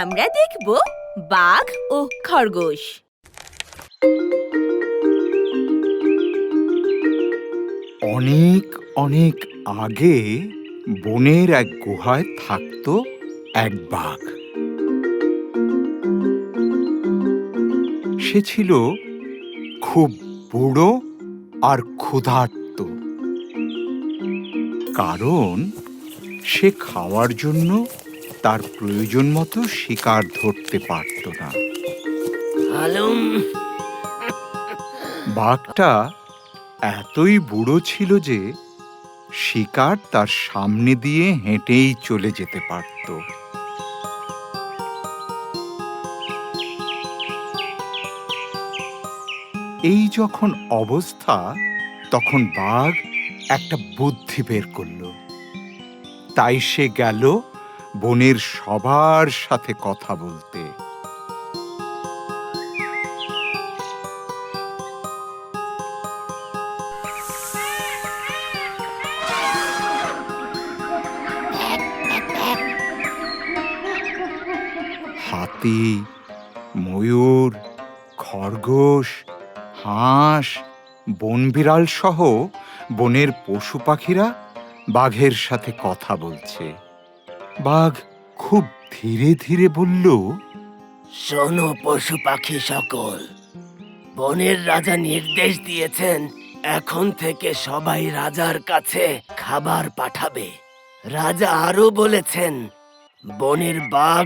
আমরা দেখব বাঘ ও খরগোশ। অনেক অনেক আগে বনের এক গুহায় থাকতো এক বাঘ। সে ছিল খুব বুড়ো আর ক্ষুধার্ত, কারণ সে খাওয়ার জন্য তার প্রয়োজন মতো শিকার ধরতে পারত না। বাঘটা এতই বুড়ো ছিল যে শিকার তার সামনে দিয়ে হেঁটেই চলে যেতে পারত। এই যখন অবস্থা, তখন বাঘ একটা বুদ্ধি বের করল। তাই সে গেল বনের সবার সাথে কথা বলতে। হাতি, ময়ূর, খরগোশ, হাঁস, বনবিড়াল সহ বনের পশু পাখিরা বাঘের সাথে কথা বলছে। বাঘ খুব ধীরে ধীরে বলল, শোনো পশু পাখি সকল, বনের রাজা নির্দেশ দিয়েছেন এখন থেকে সবাই রাজার কাছে খাবার পাঠাবে। রাজা আরো বলেছেন বনের বাঘ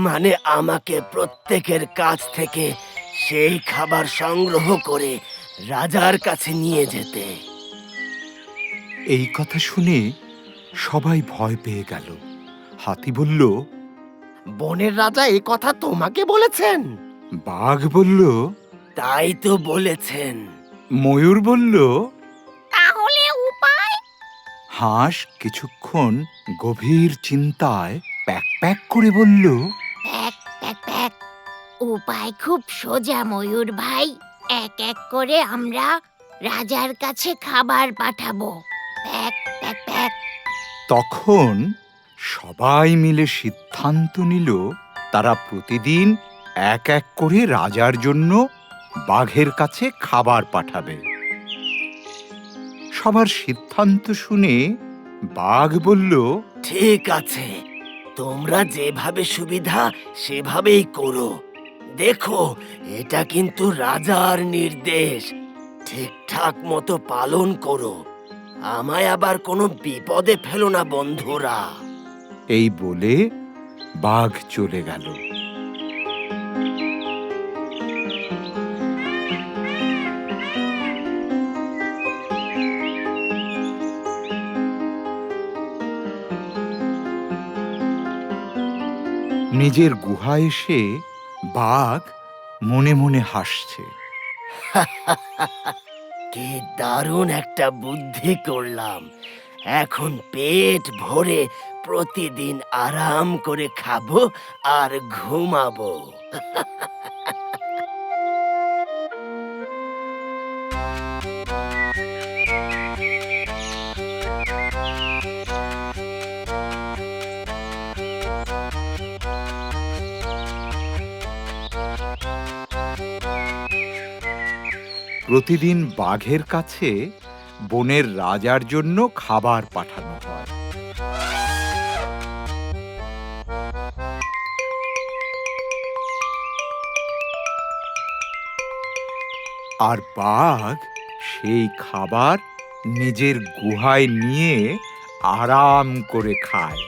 মানে আমাকে প্রত্যেকের কাছ থেকে সেই খাবার সংগ্রহ করে রাজার কাছে নিয়ে যেতে। এই কথা শুনে সবাই ভয় পেয়ে গেল। হাতি বলল, বনের রাজা এই কথা তোমাকে বলেছেন? বাঘ বলল, তাই তো বলেছেন। ময়ূর বলল, তাহলে উপায়? হাঁস কিছুক্ষণ গভীর চিন্তায় প্যাক প্যাক করে বলল, প্যাক প্যাক প্যাক। উপায় খুব সোজা ময়ূর ভাই, এক এক করে আমরা রাজার কাছে খাবার পাঠাবো। Pack pack pack. তখন সবাই মিলে সিদ্ধান্ত নিল তারা প্রতিদিন এক এক করে রাজার জন্য বাঘের কাছে খাবার পাঠাবে। সবার সিদ্ধান্ত শুনে বাঘ বলল, ঠিক আছে, তোমরা যেভাবে সুবিধা সেভাবেই করো। দেখো, এটা কিন্তু রাজার নির্দেশ, ঠিকঠাক মতো পালন করো। আমায় আবার কোনো বিপদে ফেলো না বন্ধুরা। এই বলে বাঘ চলে গেল। নিজের গুহায় এসে বাঘ মনে মনে হাসছে। কি দারুণ একটা বুদ্ধি করলাম! এখন পেট ভরে প্রতিদিন আরাম করে খাবো আর ঘুমাবো। প্রতিদিন বাঘের কাছে বনের রাজার জন্য খাবার পাঠানো হয়। আর বাঘ সেই খাবার নিজের গুহায় নিয়ে আরাম করে খায়।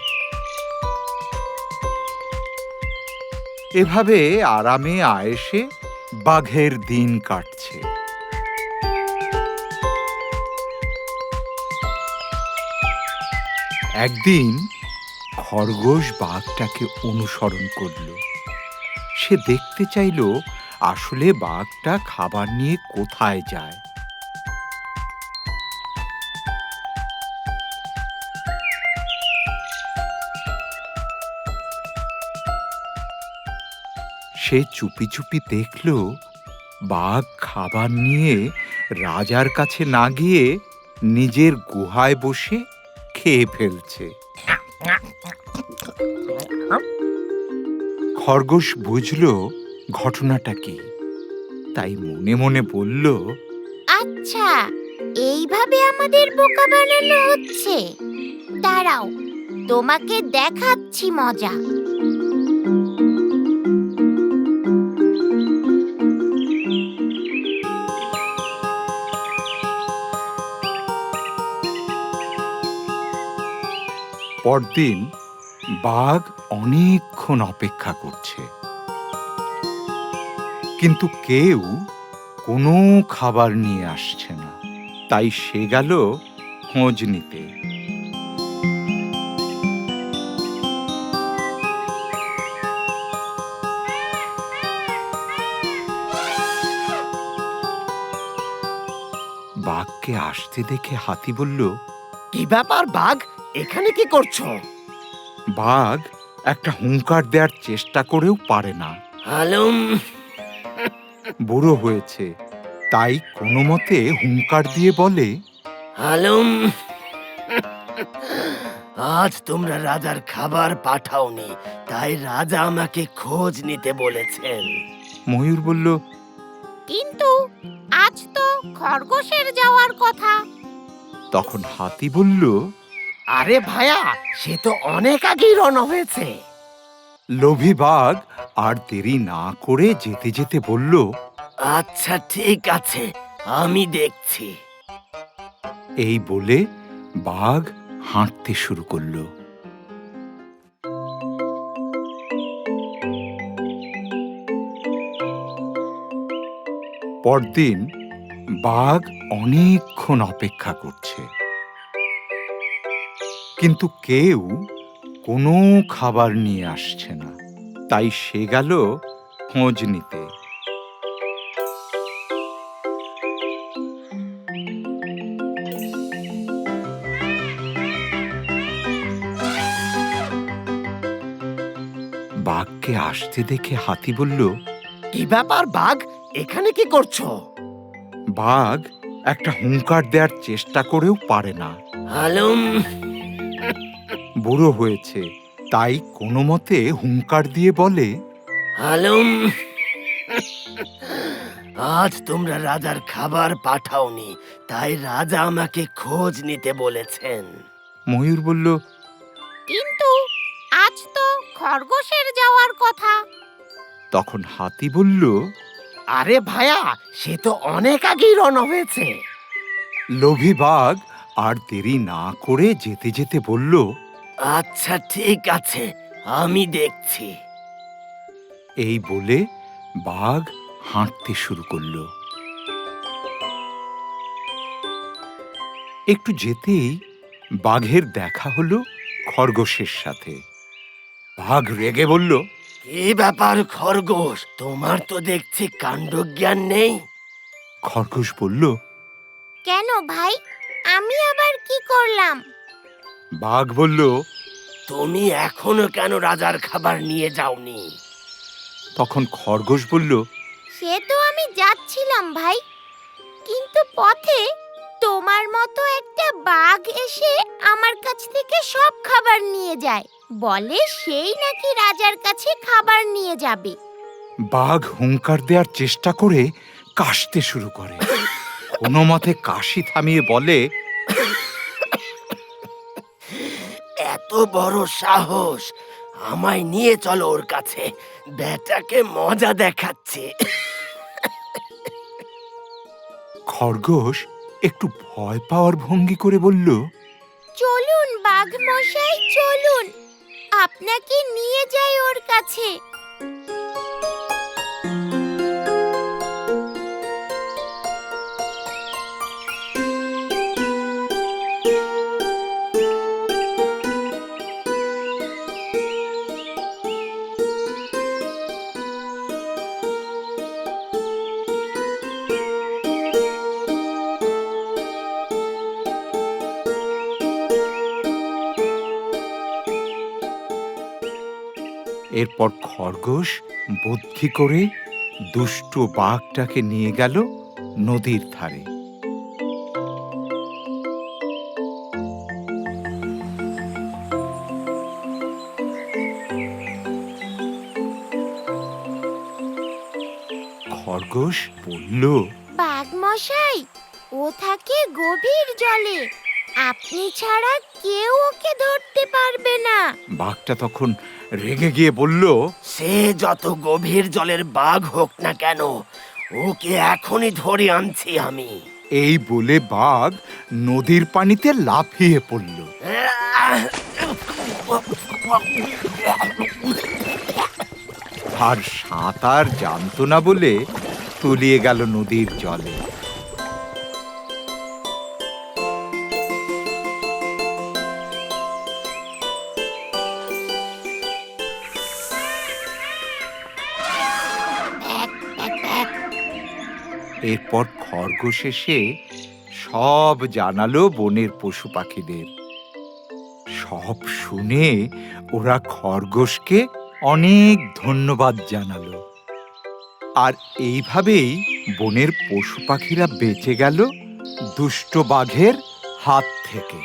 এভাবে আরামে আয়েশে বাঘের দিন কাটছে। একদিন খরগোশ বাঘটাকে অনুসরণ করল। সে দেখতে চাইল আসলে বাঘটা খাবার নিয়ে কোথায় যায়। সে চুপি চুপি দেখল বাঘ খাবার নিয়ে রাজার কাছে না গিয়ে নিজের গুহায় বসে খেয়ে ফেলছে। খরগোশ বুঝল ঘটনাটা কি, তাই মনে মনে বলল, আচ্ছা, এইভাবে আমাদের বোকা বানানো হচ্ছে। দাঁড়াও, তোমাকে দেখাচ্ছি মজা। পরদিন বাঘ অনেকক্ষণ অপেক্ষা করছে, কিন্তু কেউ কোনো খাবার নিয়ে আসছে না। তাই সে গেল খোঁজ নিতে। বাঘকে আসতে দেখে হাতি বলল, কি ব্যাপার বাঘ, এখানে কি করছো? বাঘ একটা হুঙ্কার দেওয়ার চেষ্টা করেও পারে না। হালুম। বুড়ো হয়েছে, তাই কোনো মতে হুঙ্কার দিয়ে বলে, হালুম। আজ তোমরা রাজার খাবার পাঠাওনি, তাই রাজা আমাকে খোঁজ নিতে বলেছেন। ময়ূর বলল, কিন্তু আজ তো খরগোশের যাওয়ার কথা। তখন হাতি বলল, আরে ভায়া, সে তো অনেক আগেই রওনা হয়েছে। লোভী বাঘ আর দেরি না করে যেতে যেতে বলল, আচ্ছা ঠিক আছে, আমি দেখছি। এই বলে বাঘ হাঁটতে শুরু করলো। পরদিন বাঘ অনেকক্ষণ অপেক্ষা করছে, কিন্তু কেউ কোনো খাবার নিয়ে আসছে না। তাই সে গেল খোঁজ নিতে। বাঘকে আসতে দেখে হাতি বলল, কি ব্যাপার বাঘ, এখানে কি করছো? বাঘ একটা হুঙ্কার দেওয়ার চেষ্টা করেও পারে না। হালুম। বুড়ো হয়েছে, তাই কোনো মতে হুঙ্কার দিয়ে বলে, হালুম। আজ তোমরা রাজার খাবার পাঠাওনি, তাই রাজা আমাকে খোঁজ নিতে বলেছেন। ময়ূর বলল, কিন্তু আজ তো খরগোশের যাওয়ার কথা। তখন হাতি বলল, আরে ভায়া, সে তো অনেক আগেই রওনা হয়েছে। লোভী বাঘ আর দেরি না করে যেতে যেতে বলল, আচ্ছা ঠিক আছে, আমি দেখছি। এই বলে বাঘ হাঁটতে শুরু করলো। একটু যেতেই বাঘের দেখা হলো খরগোশের সাথে। বাঘ রেগে বলল, কি ব্যাপার খরগোশ, তোমার তো দেখছি কাণ্ডজ্ঞান নেই। খরগোশ বলল, কেন ভাই, আমি আবার কি করলাম? বাঘ বলল, তুমি এখনো কেন রাজার খাবার নিয়ে যাওনি? তখন খরগোশ বলল, সে তো আমি যাচ্ছিলাম ভাই, কিন্তু পথে তোমার মতো একটা বাঘ এসে আমার কাছ থেকে সব খাবার নিয়ে যায়, বলে সেই নাকি রাজার কাছে খাবার নিয়ে যাবে। বাঘ হুঙ্কার দেওয়ার চেষ্টা করে কাশতে শুরু করে। কোনো মতে কাশি থামিয়ে বলে, এত বড় সাহস, আমায় নিয়ে চলো ওর কাছে, বেটাকে মজা দেখাচ্ছে। খরগোশ একটু ভয় পাওয়ার ভঙ্গি করে বলল, চলুন বাঘ মশাই, চলুন, আপনাকে নিয়ে যাই ওর কাছে। এরপর খরগোশ বুদ্ধি করে দুষ্ট বাঘটাকে নিয়ে গেল নদীর ধারে। খরগোশ বলল, বাঘ মশাই, ও থাকে গভীর জলে, আপনি ছাড়া কেউ ওকে ধরতে পারবে না। বাঘটা তখন রেগে গিয়ে বলল, সে যত গভীর জলের বাঘ হোক না কেন, ওকে এখনই ধরে আনছি আমি। এই বলে বাঘ নদীর পানিতে লাফিয়ে পড়ল। আর সাঁতার জানতো না বলে তলিয়ে গেল নদীর জলে। এরপর খরগোশ এসে সব জানালো বনের পশু পাখিদের। সব শুনে ওরা খরগোশকে অনেক ধন্যবাদ জানালো। আর এইভাবেই বনের পশু পাখিরা বেঁচে গেল দুষ্ট বাঘের হাত থেকে।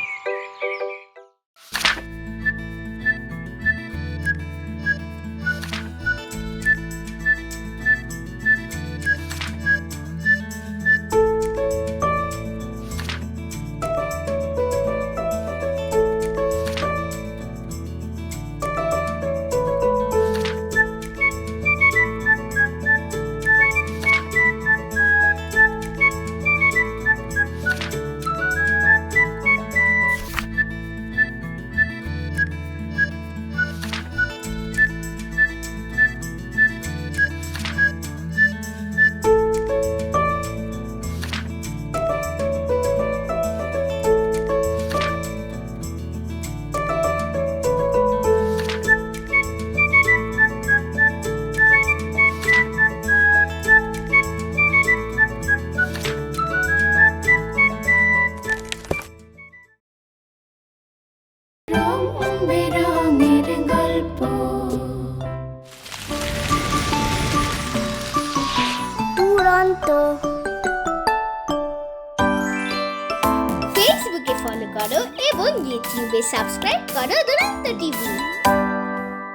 ফেসবুকে ফলো করো এবং ইউটিউবে সাবস্ক্রাইব করো দুরন্ত টিভি।